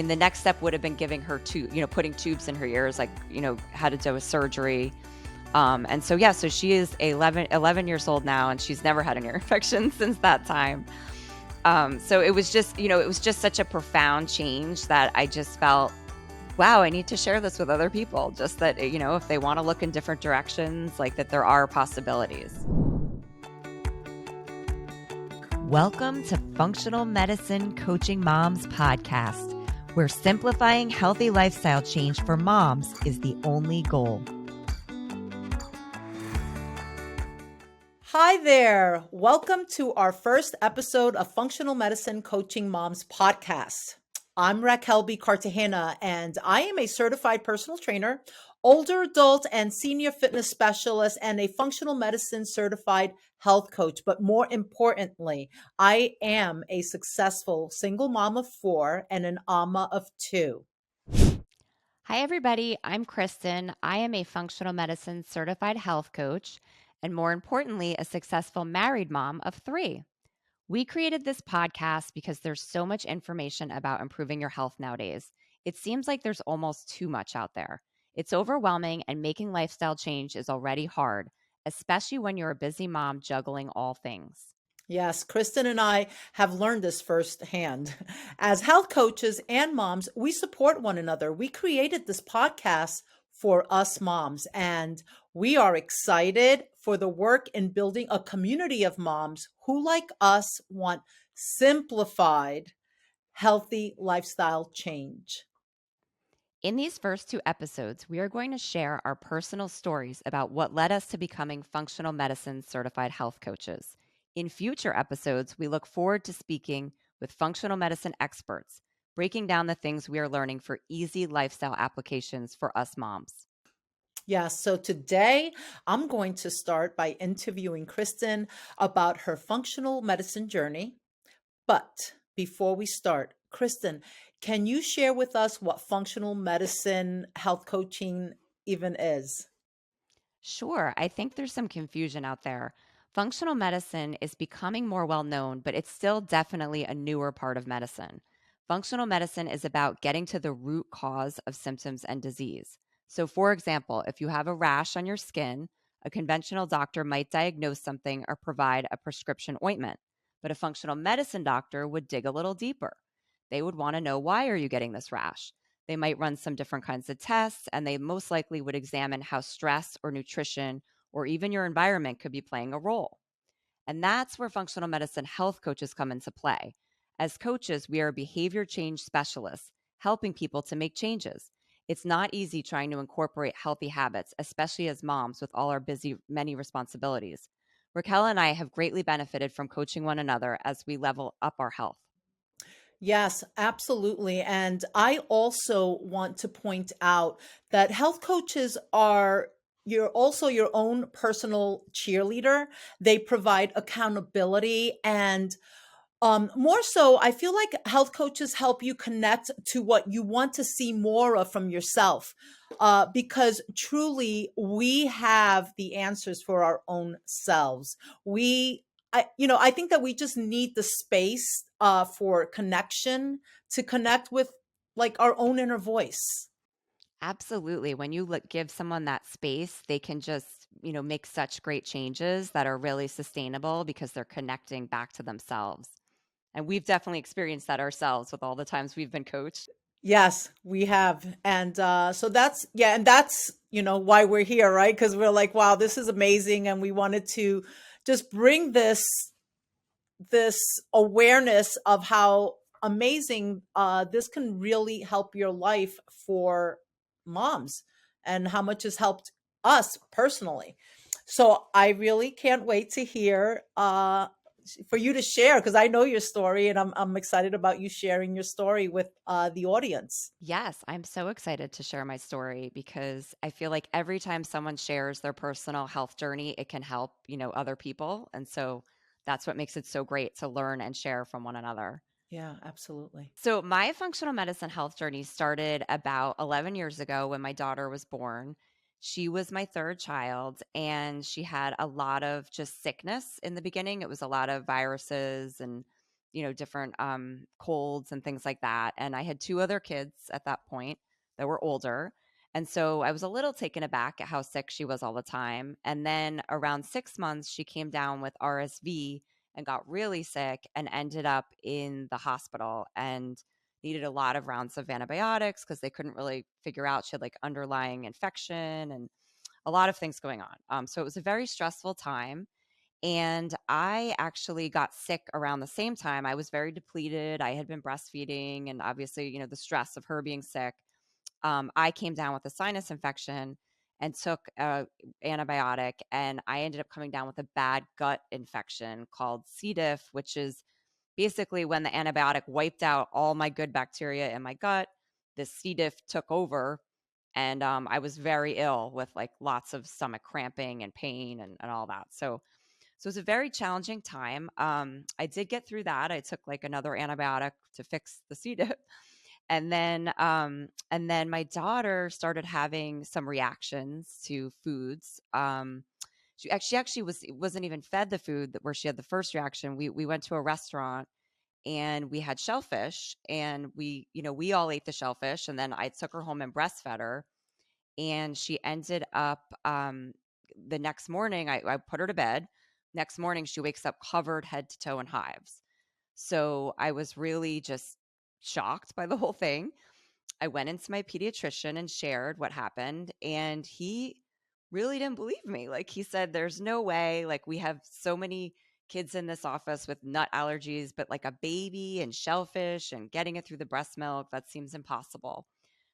mean, the next step would have been giving her putting tubes in her ears, like, had to do a surgery. And so, yeah, so she is 11 years old now, and she's never had an ear infection since that time. So it was just such a profound change that I just felt, wow, I need to share this with other people, just that, if they want to look in different directions, like that there are possibilities. Welcome to Functional Medicine Coaching Moms podcast, where simplifying healthy lifestyle change for moms is the only goal. Hi there. Welcome to our first episode of Functional Medicine Coaching Moms podcast. I'm Raquel B. Cartagena, and I am a certified personal trainer, older adult and senior fitness specialist, and a functional medicine certified health coach. But more importantly, I am a successful single mom of 4 and an ama of 2. Hi, everybody. I'm Kristin. I am a functional medicine certified health coach, and more importantly, a successful married mom of 3. We created this podcast because there's so much information about improving your health nowadays. It seems like there's almost too much out there. It's overwhelming, and making lifestyle change is already hard, especially when you're a busy mom juggling all things. Yes, Kristen and I have learned this firsthand. As health coaches and moms, we support one another. We created this podcast for us moms, and we are excited for the work in building a community of moms who, like us, want simplified, healthy lifestyle change. In these first 2 episodes, we are going to share our personal stories about what led us to becoming functional medicine certified health coaches. In future episodes, we look forward to speaking with functional medicine experts, breaking down the things we are learning for easy lifestyle applications for us moms. Yes, so today I'm going to start by interviewing Kristen about her functional medicine journey. But before we start, Kristen, can you share with us what functional medicine health coaching even is? Sure, I think there's some confusion out there. Functional medicine is becoming more well known, but it's still definitely a newer part of medicine. Functional medicine is about getting to the root cause of symptoms and disease. So, for example, if you have a rash on your skin, a conventional doctor might diagnose something or provide a prescription ointment, but a functional medicine doctor would dig a little deeper. They would want to know, why are you getting this rash? They might run some different kinds of tests, and they most likely would examine how stress or nutrition or even your environment could be playing a role. And that's where functional medicine health coaches come into play. As coaches, we are behavior change specialists, helping people to make changes. It's not easy trying to incorporate healthy habits, especially as moms with all our busy, many responsibilities. Raquel and I have greatly benefited from coaching one another as we level up our health. Yes, absolutely. And I also want to point out that health coaches are you're also your own personal cheerleader. They provide accountability and more so, I feel like health coaches help you connect to what you want to see more of from yourself, because truly we have the answers for our own selves. I think that we just need the space for connection to connect with like our own inner voice. Absolutely. When you give someone that space, they can just, make such great changes that are really sustainable because they're connecting back to themselves. And we've definitely experienced that ourselves with all the times we've been coached. Yes, we have. And so that's, yeah, and that's, why we're here, right? Because we're like, wow, this is amazing. And we wanted to just bring this awareness of how amazing this can really help your life for moms and how much has helped us personally. So I really can't wait to hear for you to share because I know your story and I'm excited about you sharing your story with the audience. Yes, I'm so excited to share my story because I feel like every time someone shares their personal health journey, it can help, other people. And so that's what makes it so great to learn and share from one another. Yeah, absolutely. So, my functional medicine health journey started about 11 years ago when my daughter was born. She was my third child, and she had a lot of just sickness in the beginning. It was a lot of viruses and, different colds and things like that. And I had two other kids at that point that were older. And so I was a little taken aback at how sick she was all the time. And then around 6 months, she came down with RSV and got really sick and ended up in the hospital and needed a lot of rounds of antibiotics because they couldn't really figure out she had like underlying infection and a lot of things going on. So it was a very stressful time. And I actually got sick around the same time. I was very depleted. I had been breastfeeding, and obviously, the stress of her being sick. I came down with a sinus infection and took a antibiotic, and I ended up coming down with a bad gut infection called C. diff, which is basically when the antibiotic wiped out all my good bacteria in my gut. The C. diff took over, and I was very ill with like lots of stomach cramping and pain and all that. So it was a very challenging time. I did get through that. I took like another antibiotic to fix the C. diff, and then my daughter started having some reactions to foods. She actually wasn't even fed the food where she had the first reaction. We went to a restaurant and we had shellfish, and we all ate the shellfish, and then I took her home and breastfed her, and she ended up the next morning I put her to bed. Next morning she wakes up covered head to toe in hives. So I was really just shocked by the whole thing. I went into my pediatrician and shared what happened, and he really didn't believe me. Like, he said, there's no way. Like, we have so many kids in this office with nut allergies, but like a baby and shellfish and getting it through the breast milk, that seems impossible.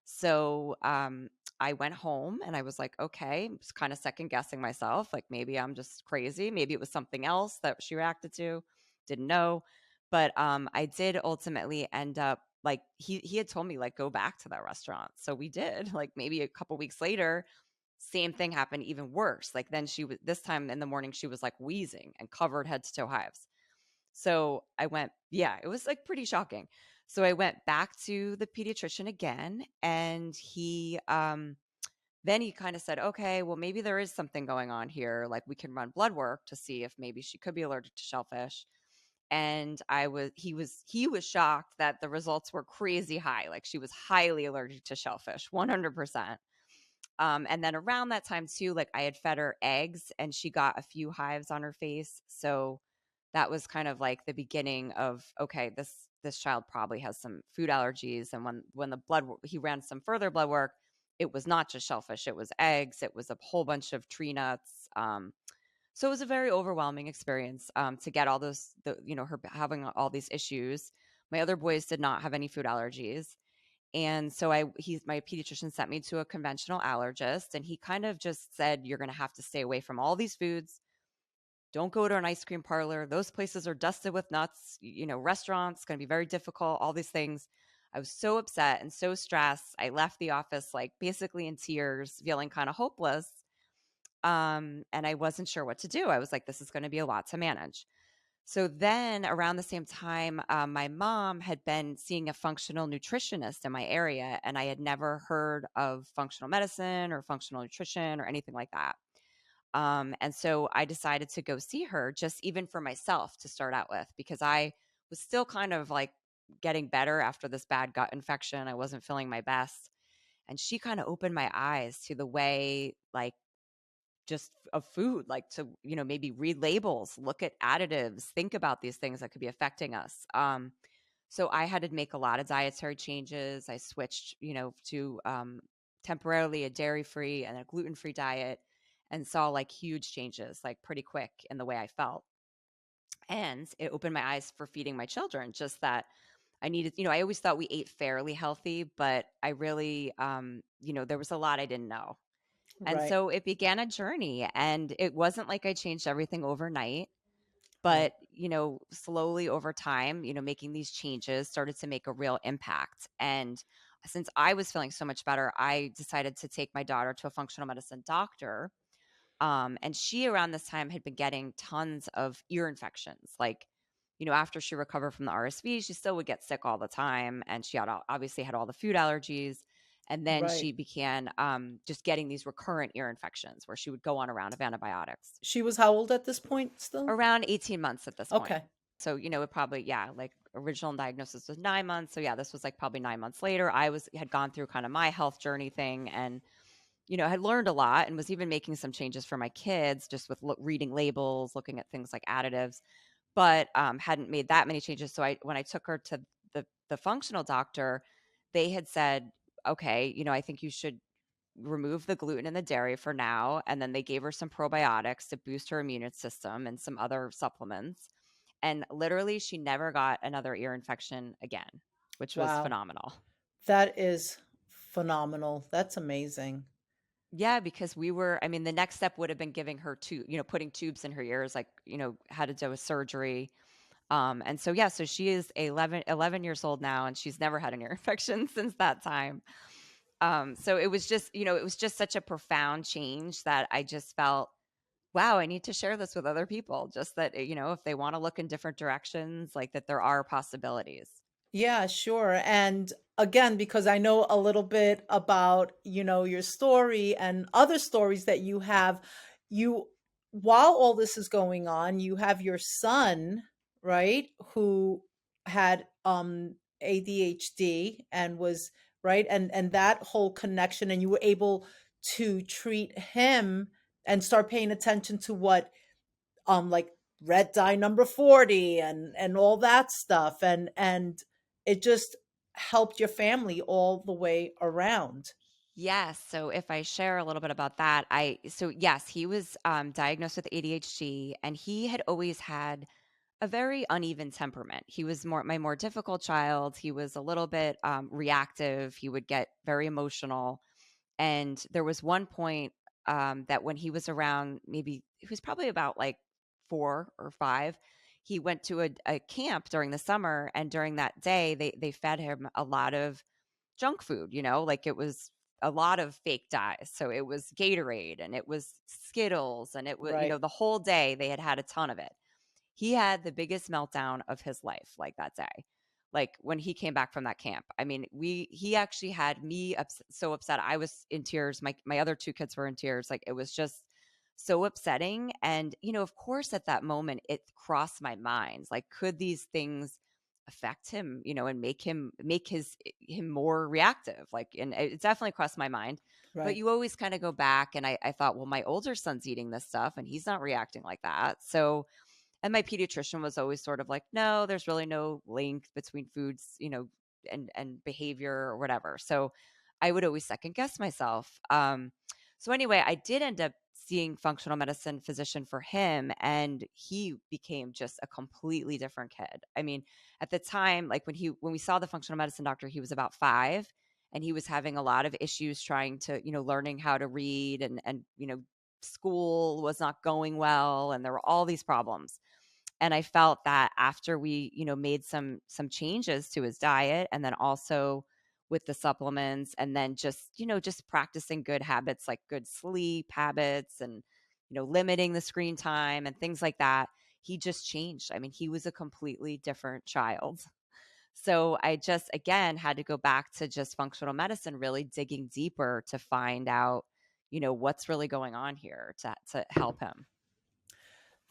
So I went home and I was like, okay, just kind of second guessing myself. Like, maybe I'm just crazy. Maybe it was something else that she reacted to. Didn't know. But I did ultimately end up like he had told me like go back to that restaurant. So we did. Like maybe a couple weeks later, same thing happened, even worse. Like then she was this time in the morning she was like wheezing and covered head to toe hives. So I went, yeah, it was like pretty shocking. So I went back to the pediatrician again, and then he kind of said, okay, well, maybe there is something going on here. Like we can run blood work to see if maybe she could be allergic to shellfish. And he was shocked that the results were crazy high. Like she was highly allergic to shellfish, 100%. And then around that time too, like I had fed her eggs and she got a few hives on her face. So that was kind of like the beginning of, okay, this child probably has some food allergies. And when the he ran some further blood work, it was not just shellfish, it was eggs, it was a whole bunch of tree nuts. So it was a very overwhelming experience to get all her having all these issues. My other boys did not have any food allergies. And so my pediatrician sent me to a conventional allergist, and he kind of just said, you're going to have to stay away from all these foods. Don't go to an ice cream parlor. Those places are dusted with nuts. Restaurants, going to be very difficult, all these things. I was so upset and so stressed. I left the office like basically in tears, feeling kind of hopeless. And I wasn't sure what to do. I was like, this is going to be a lot to manage. So then around the same time, my mom had been seeing a functional nutritionist in my area, and I had never heard of functional medicine or functional nutrition or anything like that. And so I decided to go see her just even for myself to start out with, because I was still kind of like getting better after this bad gut infection. I wasn't feeling my best. And she kind of opened my eyes to the way like just of food, like to, maybe read labels, look at additives, think about these things that could be affecting us. So I had to make a lot of dietary changes. I switched, to temporarily a dairy free and a gluten free diet, and saw like huge changes, like pretty quick in the way I felt. And it opened my eyes for feeding my children, just that I needed, I always thought we ate fairly healthy, but I really, there was a lot I didn't know. And Right, so it began a journey, and it wasn't like I changed everything overnight, right. but, slowly over time, making these changes started to make a real impact. And since I was feeling so much better, I decided to take my daughter to a functional medicine doctor. And she around this time had been getting tons of ear infections. Like, after she recovered from the RSV, she still would get sick all the time. And she obviously had all the food allergies. And then Right. she began just getting these recurrent ear infections where she would go on a round of antibiotics She was how old at this point still? around 18 months at this point. Okay. So, it probably, yeah, like original diagnosis was 9 months. So yeah, this was like probably 9 months later. Had gone through kind of my health journey thing, and, had learned a lot and was even making some changes for my kids just with reading labels, looking at things like additives, but hadn't made that many changes. So when I took her to the functional doctor, they had said, okay, I think you should remove the gluten and the dairy for now. And then they gave her some probiotics to boost her immune system and some other supplements. And literally, she never got another ear infection again, which was Wow. phenomenal. That is phenomenal. That's amazing. Yeah, because I mean, the next step would have been giving her putting tubes in her ears, like, had to do a surgery. And so, yeah, so she is 11 years old now, and she's never had an ear infection since that time. So it was just such a profound change that I just felt, wow, I need to share this with other people. Just that, if they want to look in different directions, like that there are possibilities. Yeah, sure. And again, because I know a little bit about, your story and other stories that you have, you while all this is going on, you have your son, right, who had ADHD and was right and that whole connection and you were able to treat him and start paying attention to what like red dye number 40 and all that stuff and it just helped your family all the way around. Yes. So if I share a little bit about that, yes, he was diagnosed with ADHD, and he had always had a very uneven temperament. He was my more difficult child. He was a little bit reactive. He would get very emotional. And there was one point that when he was around, maybe he was probably about like 4 or 5, he went to a camp during the summer. And during that day, they fed him a lot of junk food, like it was a lot of fake dyes. So it was Gatorade and it was Skittles and it was, Right. the whole day they had a ton of it. He had the biggest meltdown of his life, like that day. Like when he came back from that camp. I mean, he actually had me so upset. I was in tears. My other two kids were in tears. Like it was just so upsetting. And, of course at that moment it crossed my mind. Like, could these things affect him, and make him more reactive? Like, and it definitely crossed my mind. But Right. you always kind of go back, and I thought, well, my older son's eating this stuff and he's not reacting like that. So, and my pediatrician was always sort of like, no, there's really no link between foods, and behavior or whatever. So I would always second guess myself. So anyway, I did end up seeing functional medicine physician for him, and he became just a completely different kid. I mean, at the time, like when we saw the functional medicine doctor, he was about 5, and he was having a lot of issues trying to, learning how to read, and school was not going well, and there were all these problems. And I felt that after we, made some changes to his diet, and then also with the supplements, and then just practicing good habits like good sleep habits, and limiting the screen time and things like that, he just changed. I mean, he was a completely different child. So I just again had to go back to just functional medicine, really digging deeper to find out, what's really going on here to help him.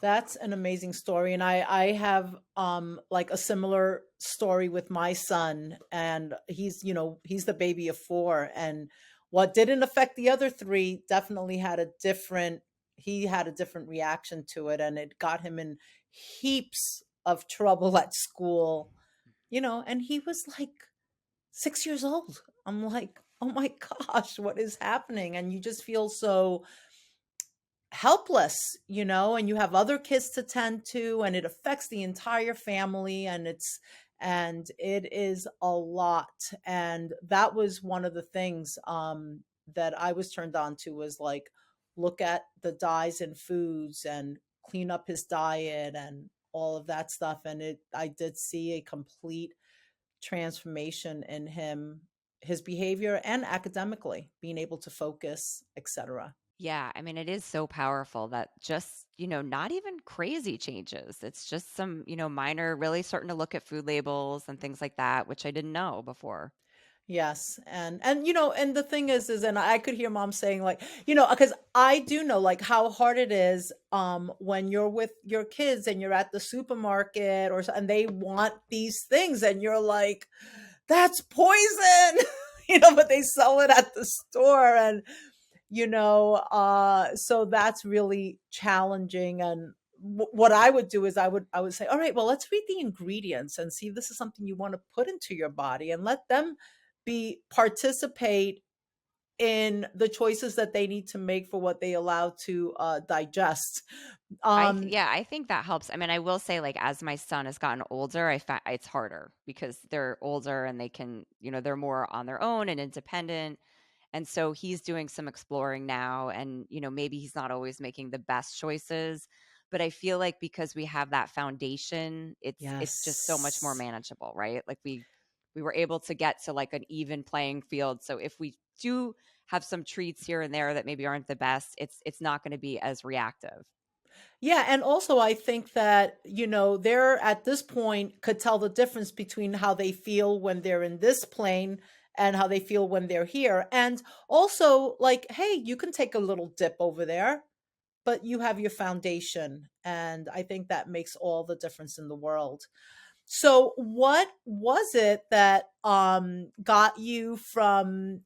That's an amazing story, and I have, like, a similar story with my son, and he's the baby of 4, and what didn't affect the other 3 definitely had a different he had a different reaction to it, and it got him in heaps of trouble at school, and he was, like, 6 years old. I'm like, "Oh my gosh, what is happening?" And you just feel so helpless, and you have other kids to tend to, and it affects the entire family, and it is a lot. And that was one of the things that I was turned on to was like look at the dyes in foods and clean up his diet and all of that stuff. And it I did see a complete transformation in him, his behavior and academically, being able to focus, etc. Yeah, I mean, it is so powerful that just, not even crazy changes. It's just some, minor, really starting to look at food labels and things like that, which I didn't know before. Yes, and and the thing is and I could hear mom saying like, because I do know like how hard it is when you're with your kids and you're at the supermarket or so, and they want these things and you're like, that's poison, but they sell it at the store and so that's really challenging and what I would do is I would say, all right, well, let's read the ingredients and see if this is something you want to put into your body and let them be participate in the choices that they need to make for what they allow to digest. um Yeah, I think that helps. I mean, I will say, like, as my son has gotten older, I find it's harder because they're older and they can, they're more on their own and independent. And so he's doing some exploring now. And, maybe he's not always making the best choices. But I feel like because we have that foundation, it's just so much more yes. manageable, right? Like we were able to get to like an even playing field. So if we do have some treats here and there that maybe aren't the best, it's not going to be as reactive. Yeah, and also I think that, they're at this point could tell the difference between how they feel when they're in this plane and how they feel when they're here. And also like, hey, you can take a little dip over there, but you have your foundation. And I think that makes all the difference in the world. So what was it that got you from,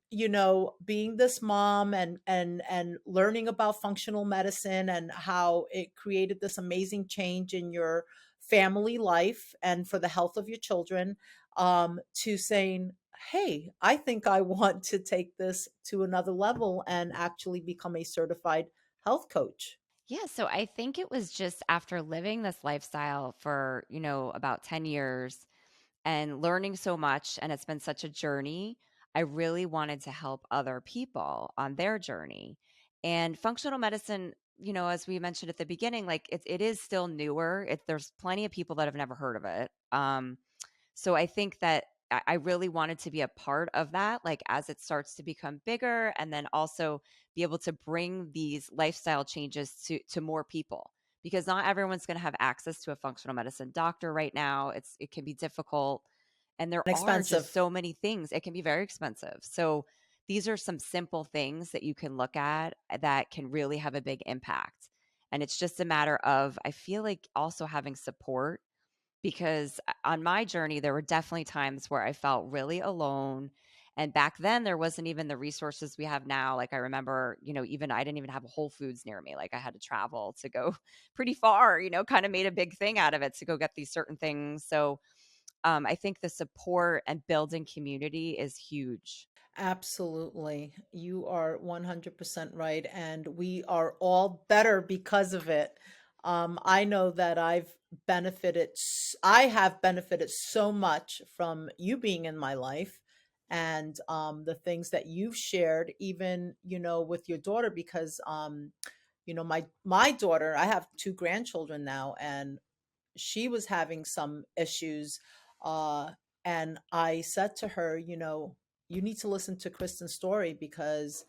being this mom and learning about functional medicine and how it created this amazing change in your family life and for the health of your children to saying, "Hey, I think I want to take this to another level and actually become a certified health coach." Yeah, so I think it was just after living this lifestyle for, about 10 years and learning so much, and it's been such a journey. I really wanted to help other people on their journey. And functional medicine, as we mentioned at the beginning, like it is still newer. There's plenty of people that have never heard of it. So I think that I really wanted to be a part of that, like as it starts to become bigger, and then also be able to bring these lifestyle changes to more people because not everyone's going to have access to a functional medicine doctor right now. It can be difficult, and there are just Expensive. so many things. It can be very expensive. So these are some simple things that you can look at that can really have a big impact. And it's just a matter of, I feel like also having support because on my journey, there were definitely times where I felt really alone. And back then, there wasn't even the resources we have now. Like, I remember, even I didn't even have a Whole Foods near me. Like, I had to travel to go pretty far, kind of made a big thing out of it to go get these certain things. So, I think the support and building community is huge. Absolutely. You are 100% right. And we are all better because of it. I know that I have benefited so much from you being in my life and the things that you've shared, even, with your daughter, because, my daughter, I have two grandchildren now, and she was having some issues. Uh, and I said to her, you need to listen to Kristen's story because,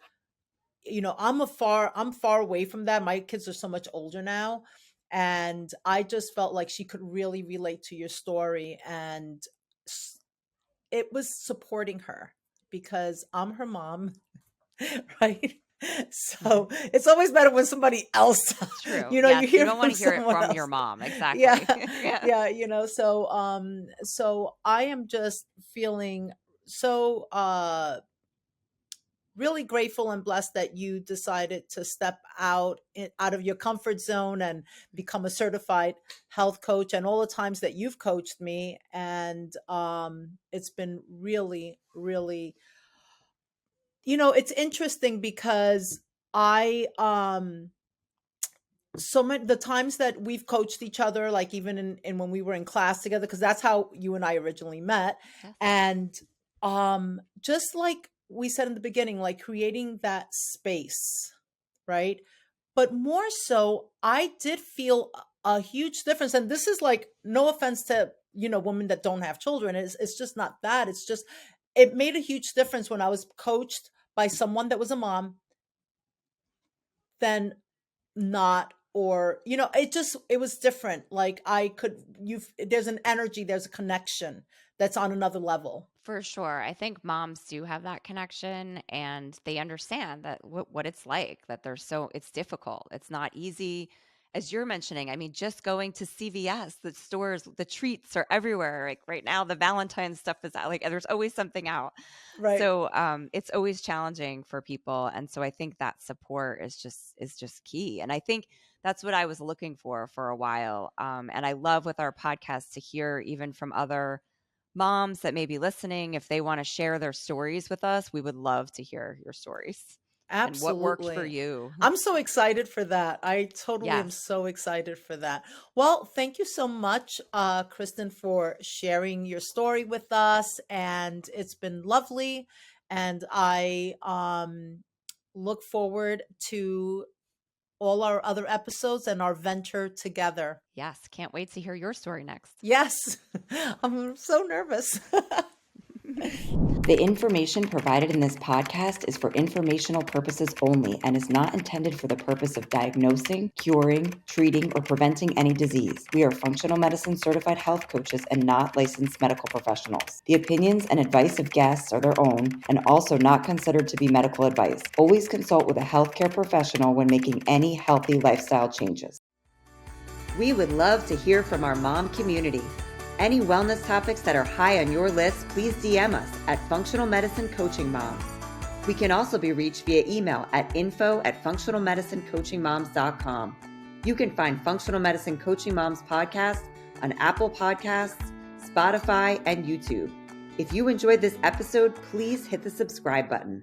I'm far away from that. My kids are so much older now. And I just felt like she could really relate to your story. And s- it was supporting her because I'm her mom. Right? So it's always better when somebody else, It's true. you Yes, you hear don't want from to hear it someone from your else. mom. Yeah, Exactly. Yeah. yeah, so I am just feeling so really grateful and blessed that you decided to step out of your comfort zone and become a certified health coach, and all the times that you've coached me. And it's been really, really, it's interesting because I so many the times that we've coached each other, like even in when we were in class together, because that's how you and I originally met. Yes. And just like we said in the beginning, like creating that space, right? But more so, I did feel a huge difference. And this is like, no offense to, women that don't have children. It's just not that. It's just, it made a huge difference when I was coached by someone that was a mom than not, or it was different. Like I could, you there's an energy, there's a connection that's on another level. For sure. I think moms do have that connection and they understand that what it's like, that it's difficult. It's not easy. As you're mentioning, I mean, just going to CVS, the stores, the treats are everywhere. Like right now, the Valentine's stuff is out. Like there's always something out. Right. So it's always challenging for people. And so I think that support is just key. And I think that's what I was looking for a while. And I love with our podcast to hear even from other moms that may be listening, if they want to share their stories with us, we would love to hear your stories and what worked for Absolutely. you. I'm so excited for that. I totally am Yes. so excited for that. Well, thank you so much, Kristen, for sharing your story with us. And it's been lovely. And I look forward to all our other episodes and our venture together. Yes. Can't wait to hear your story next. Yes, I'm so nervous. The information provided in this podcast is for informational purposes only and is not intended for the purpose of diagnosing, curing, treating, or preventing any disease. We are functional medicine certified health coaches and not licensed medical professionals. The opinions and advice of guests are their own and also not considered to be medical advice. Always consult with a healthcare professional when making any healthy lifestyle changes. We would love to hear from our mom community. Any wellness topics that are high on your list, please DM us at Functional Medicine Coaching Moms. We can also be reached via email at info@functionalmedicinecoachingmoms.com. You can find Functional Medicine Coaching Moms podcast on Apple Podcasts, Spotify, and YouTube. If you enjoyed this episode, please hit the subscribe button.